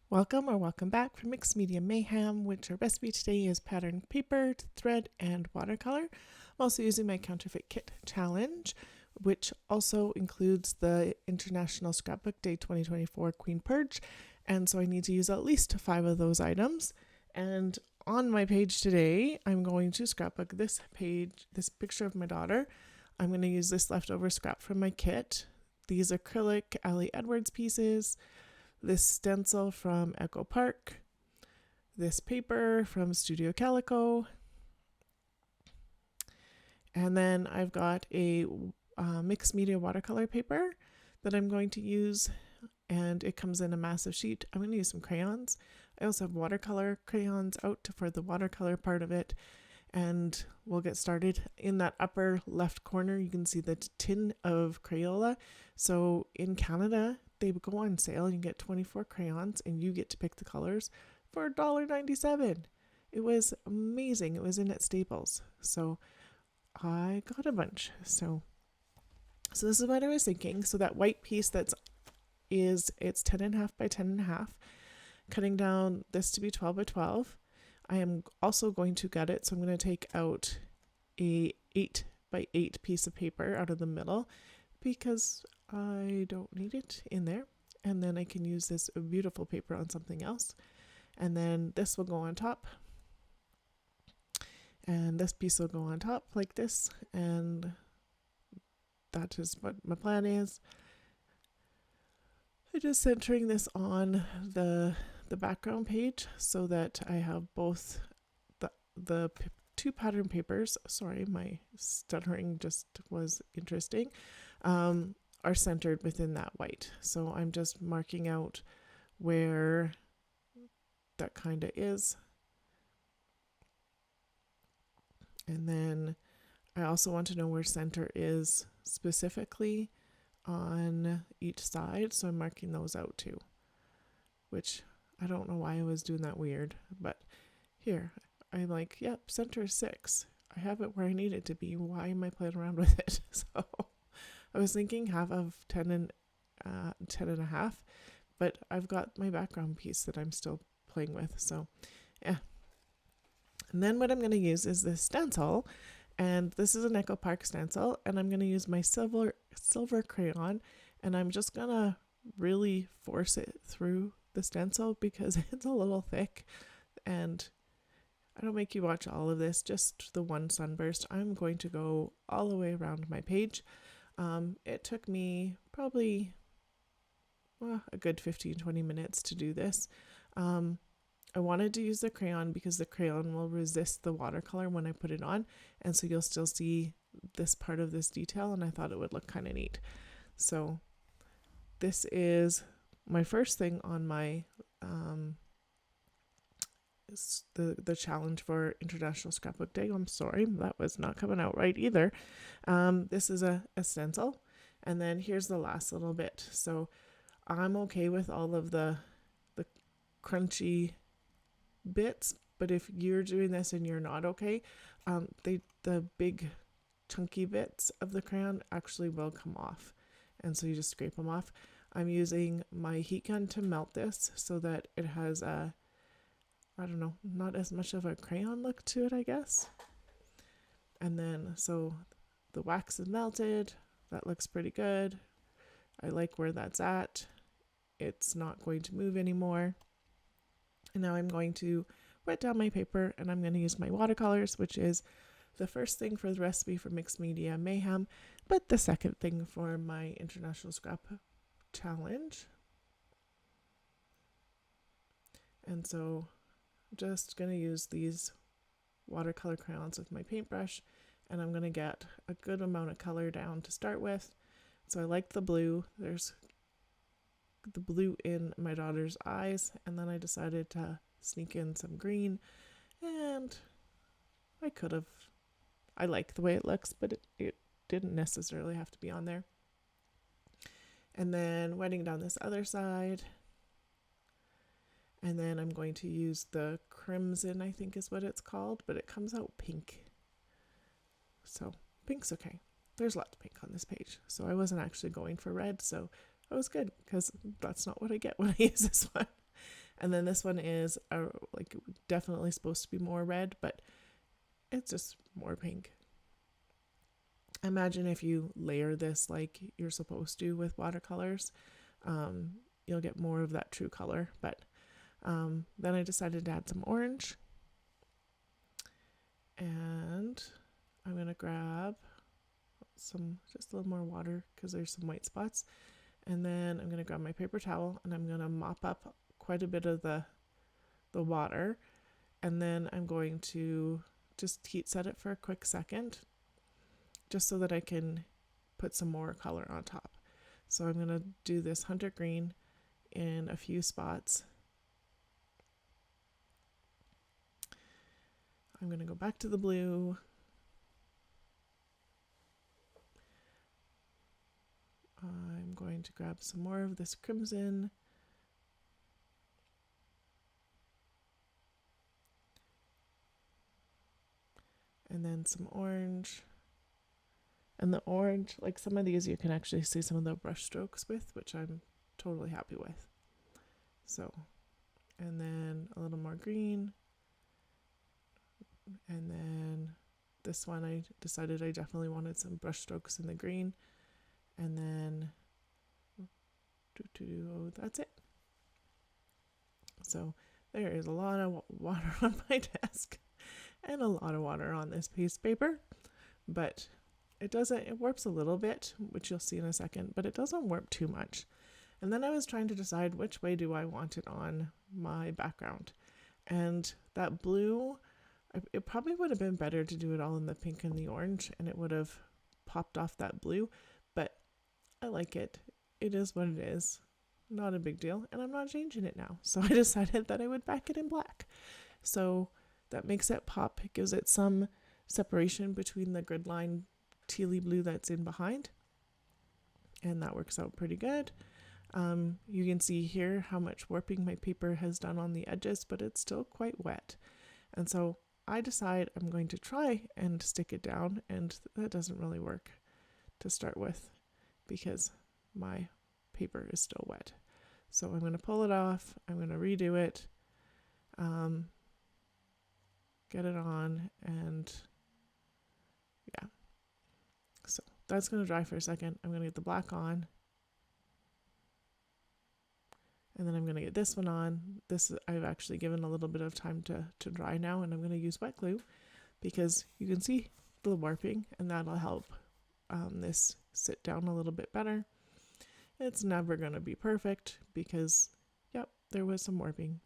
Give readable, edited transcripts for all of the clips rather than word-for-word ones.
Welcome or welcome back for Mixed Media Mayhem, which our recipe today is patterned paper, thread, and watercolor. I'm also using my counterfeit kit challenge, which also includes the International Scrapbook Day 2024 Queen Purge, and so I need to use at least 5 of those items. And on my page today, I'm going to scrapbook this page, this picture of my daughter. I'm going to use this leftover scrap from my kit, these acrylic Ali Edwards pieces, this stencil from Echo Park, this paper from Studio Calico, and then I've got a mixed media watercolor paper that I'm going to use, and it comes in a massive sheet. I'm going to use some crayons. I also have watercolor crayons out for the watercolor part of it, and we'll get started. In that upper left corner, you can see the tin of Crayola. So in Canada, they go on sale and you get 24 crayons and you get to pick the colors for $1.97. It was amazing. It was in at Staples. So I got a bunch. So this is what I was thinking. So that white piece it's 10.5 by 10.5. Cutting down this to be 12 by 12. I am also going to gut it. So I'm going to take out a 8 by 8 piece of paper out of the middle because I don't need it in there. And then I can use this beautiful paper on something else. And then this will go on top. And this piece will go on top like this. And that is what my plan is. I'm just centering this on the background page so that I have both the two pattern papers. Sorry, my stuttering just was interesting. Are centered within that white. So I'm just marking out where that kind of is. And then I also want to know where center is specifically on each side. So I'm marking those out too, which I don't know why I was doing that weird, but here I'm like, yep, center is 6. I have it where I need it to be. Why am I playing around with it? So I was thinking half of 10 and 10.5, but I've got my background piece that I'm still playing with. So yeah. And then what I'm going to use is this stencil, and this is an Echo Park stencil, and I'm going to use my silver crayon, and I'm just going to really force it through the stencil because it's a little thick, and I don't make you watch all of this, just the one sunburst. I'm going to go all the way around my page. It took me probably a good 15-20 minutes to do this. I wanted to use the crayon because the crayon will resist the watercolor when I put it on, and so you'll still see this part of this detail, and I thought it would look kind of neat. So this is my first thing on my the challenge for International Scrapbook Day. I'm sorry, that was not coming out right either. This is a stencil, and then here's the last little bit. So I'm okay with all of the crunchy bits, but if you're doing this and you're not okay, the big chunky bits of the crayon actually will come off, and so you just scrape them off. I'm using my heat gun to melt this so that it has not as much of a crayon look to it, I guess. And then so the wax is melted. That looks pretty good. I like where that's at. It's not going to move anymore. And now I'm going to wet down my paper, and I'm going to use my watercolors, which is the first thing for the recipe for Mixed Media Mayhem, but the second thing for my International Scrap Challenge. And so I'm just going to use these watercolor crayons with my paintbrush, and I'm going to get a good amount of color down to start with. So I like the blue. There's the blue in my daughter's eyes, and then I decided to sneak in some green, and I like the way it looks, but it didn't necessarily have to be on there. And then wetting down this other side, and then I'm going to use the crimson, I think is what it's called, but it comes out pink. So pink's okay. There's lots of pink on this page, so I wasn't actually going for red, so I was good because that's not what I get when I use this one. And then this one is like definitely supposed to be more red, but it's just more pink. Imagine if you layer this like you're supposed to with watercolors, you'll get more of that true color. But then I decided to add some orange, and I'm going to grab just a little more water because there's some white spots. And then I'm going to grab my paper towel and I'm going to mop up quite a bit of the water. And then I'm going to just heat set it for a quick second, just so that I can put some more color on top. So I'm going to do this hunter green in a few spots. I'm going to go back to the blue. I'm going to grab some more of this crimson. And then some orange. And the orange, like some of these you can actually see some of the brush strokes with, which I'm totally happy with. So, and then a little more green. And then this one I decided I definitely wanted some brush strokes in the green. And then, that's it. So there is a lot of water on my desk and a lot of water on this piece of paper, but it warps a little bit, which you'll see in a second, but it doesn't warp too much. And then I was trying to decide which way do I want it on my background. And that blue, it probably would have been better to do it all in the pink and the orange, and it would have popped off that blue, but I like it. It is what it is. Not a big deal, and I'm not changing it now. So I decided that I would back it in black. So that makes it pop. It gives it some separation between the grid line tealy blue that's in behind, and that works out pretty good. You can see here how much warping my paper has done on the edges, but it's still quite wet. And so I decide I'm going to try and stick it down, and that doesn't really work to start with because my paper is still wet. So I'm going to pull it off. I'm going to redo it, get it on, and yeah. So that's going to dry for a second. I'm going to get the black on, and then I'm going to get this one on. This I've actually given a little bit of time to dry now, and I'm going to use wet glue because you can see the warping, and that'll help this sit down a little bit better. It's never going to be perfect because, yep, there was some warping,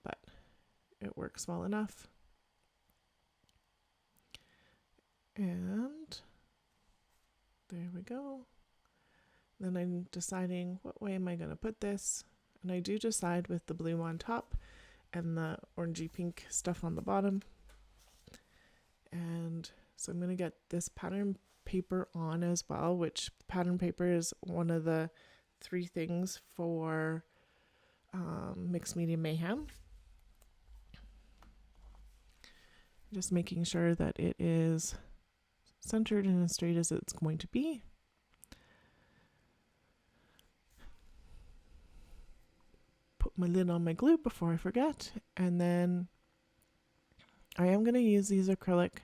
but it works well enough. And there we go. Then I'm deciding what way am I going to put this. And I do decide with the blue on top and the orangey pink stuff on the bottom. And so I'm going to get this pattern paper on as well, which pattern paper is one of the 3 things for Mixed Media Mayhem. Just making sure that it is centered and as straight as it's going to be. Put my lid on my glue before I forget, and then I am going to use these acrylic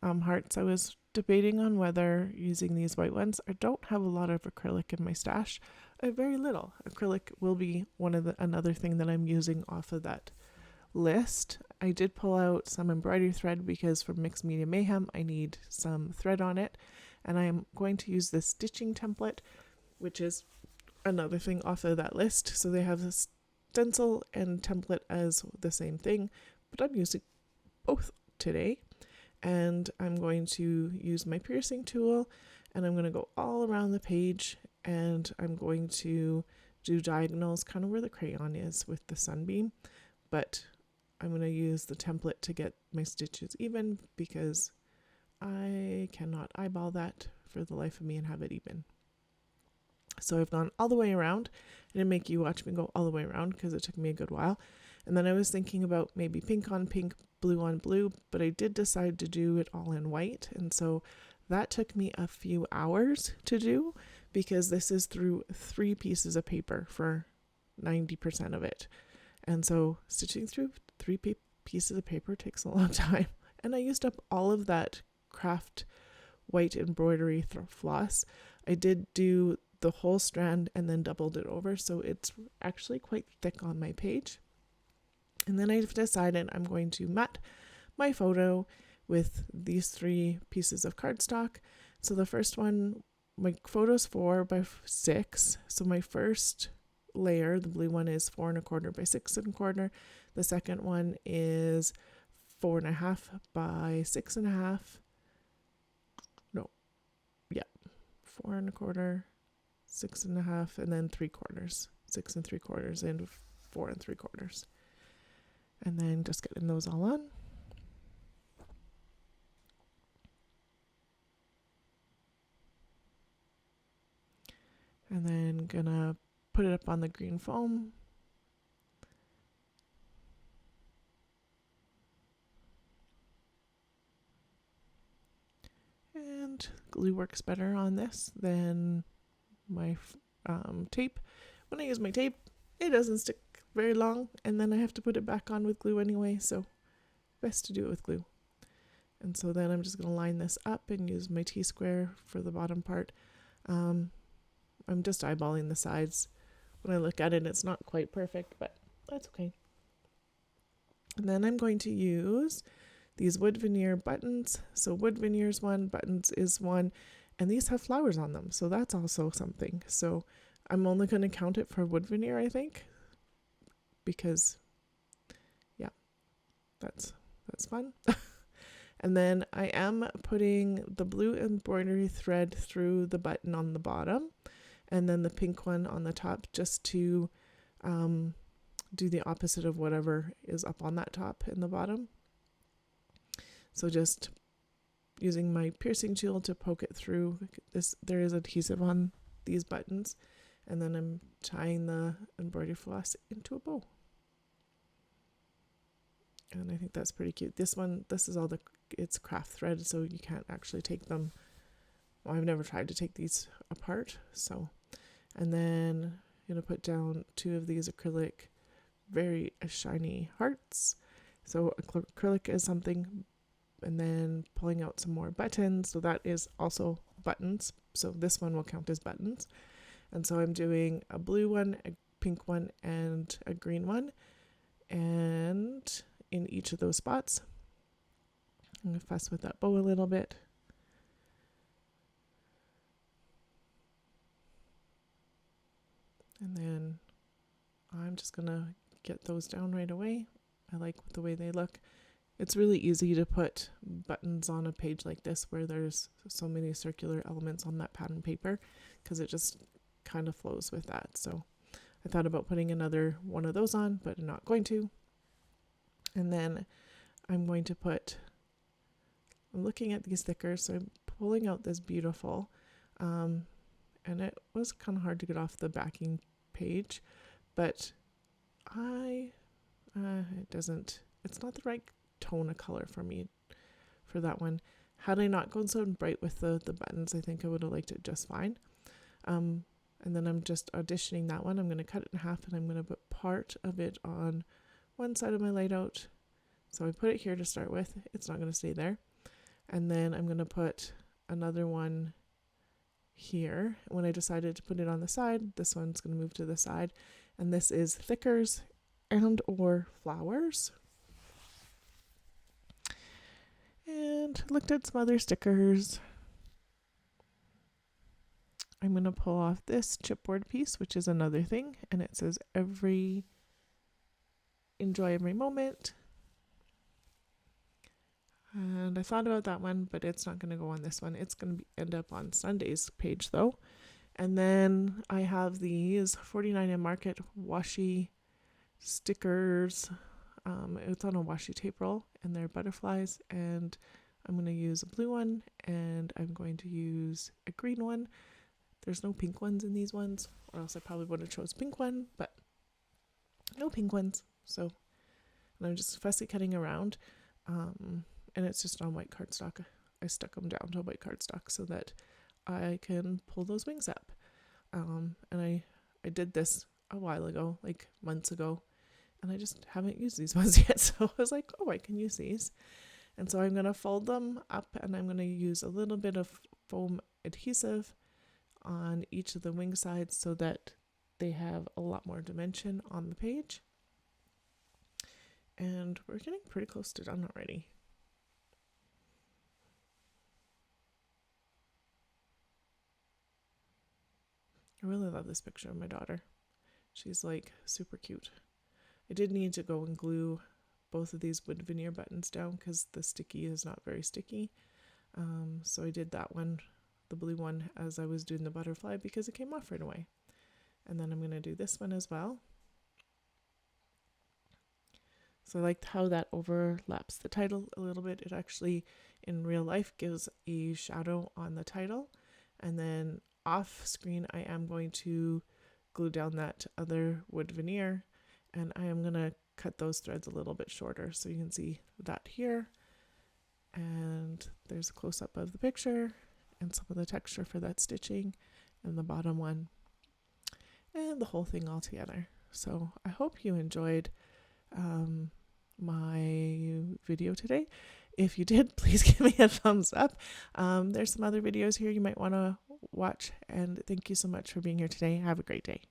hearts. I was debating on whether using these white ones. I don't have a lot of acrylic in my stash. I have very little. Acrylic will be another thing that I'm using off of that list. I did pull out some embroidery thread because for Mixed Media Mayhem I need some thread on it, and I am going to use this stitching template, which is another thing off of that list. So they have this stencil and template as the same thing, but I'm using both today. And I'm going to use my piercing tool, and I'm going to go all around the page, and I'm going to do diagonals kind of where the crayon is with the sunbeam, but I'm going to use the template to get my stitches even because I cannot eyeball that for the life of me and have it even. So I've gone all the way around. I didn't make you watch me go all the way around because it took me a good while. And then I was thinking about maybe pink on pink, blue on blue, but I did decide to do it all in white. And so that took me a few hours to do because this is through 3 pieces of paper for 90% of it. And so stitching through pieces of paper takes a long time. And I used up all of that craft white embroidery floss. I did do the whole strand and then doubled it over, so it's actually quite thick on my page. And then I've decided I'm going to mat my photo with these 3 pieces of cardstock. So the first one, my photo's 4 by 6. So my first layer, the blue one, is 4 1/4 by 6 1/4. The second one is 4 1/2 by 6 1/2. No, yeah, 4 1/4, 6 1/2, and then 3/4, 6 3/4, and 4 3/4. And then just getting those all on. And then gonna put it up on the green foam. And glue works better on this than my tape. When I use my tape, it doesn't stick very long, and then I have to put it back on with glue anyway, so best to do it with glue. And so then I'm just going to line this up and use my T-square for the bottom part. I'm just eyeballing the sides. When I look at it, it's not quite perfect, but that's okay. And then I'm going to use these wood veneer buttons. So wood veneer is 1, buttons is 1, and these have flowers on them, so that's also something. So I'm only going to count it for wood veneer, I think, because yeah, that's fun. And then I am putting the blue embroidery thread through the button on the bottom, and then the pink one on the top, just to do the opposite of whatever is up on that top and the bottom. So just using my piercing tool to poke it through this. There is adhesive on these buttons, and then I'm tying the embroidery floss into a bow. And I think that's pretty cute. This is all it's craft thread, so you can't actually take them. Well, I've never tried to take these apart, so. And then I'm gonna put down 2 of these acrylic, very shiny hearts. So acrylic is something, and then pulling out some more buttons. So that is also buttons. So this one will count as buttons. And so I'm doing a blue one, a pink one, and a green one. And in each of those spots, I'm going to fuss with that bow a little bit. And then I'm just going to get those down right away. I like the way they look. It's really easy to put buttons on a page like this where there's so many circular elements on that pattern paper, because it just kind of flows with that. So I thought about putting another one of those on, but I'm not going to. And then I'm going to I'm looking at these thickers, so I'm pulling out this beautiful, and it was kind of hard to get off the backing page, but it's not the right tone of color for me for that one. Had I not gone so bright with the buttons, I think I would have liked it just fine. And then I'm just auditioning that one. I'm going to cut it in half, and I'm going to put part of it on one side of my layout. So I put it here to start with. It's not going to stay there. And then I'm going to put another one here. When I decided to put it on the side, this one's going to move to the side. And this is thickers and or flowers. And looked at some other stickers. I'm going to pull off this chipboard piece, which is another thing. And it says enjoy every moment. And I thought about that one, but it's not going to go on this one. It's going to end up on Sunday's page though. And then I have these 49 Market washi stickers. It's on a washi tape roll, and they're butterflies. And I'm going to use a blue one, and I'm going to use a green one. There's no pink ones in these ones, or else I probably would have chose pink one, but no pink ones. So, and I'm just fussy cutting around. And it's just on white cardstock. I stuck them down to white cardstock so that I can pull those wings up. And I did this a while ago, like months ago, and I just haven't used these ones yet. So I was like, oh, I can use these. And so I'm going to fold them up, and I'm going to use a little bit of foam adhesive on each of the wing sides so that they have a lot more dimension on the page. And we're getting pretty close to done already. I really love this picture of my daughter. She's like super cute. I did need to go and glue both of these wood veneer buttons down because the sticky is not very sticky. So I did that one, the blue one, as I was doing the butterfly because it came off right away. And then I'm going to do this one as well. So I liked how that overlaps the title a little bit. It actually, in real life, gives a shadow on the title. And then off screen, I am going to glue down that other wood veneer, and I am going to cut those threads a little bit shorter so you can see that here. And there's a close-up of the picture and some of the texture for that stitching and the bottom one and the whole thing all together. So I hope you enjoyed my video today. If you did, please give me a thumbs up. There's some other videos here you might want to watch, and thank you so much for being here today. Have a great day.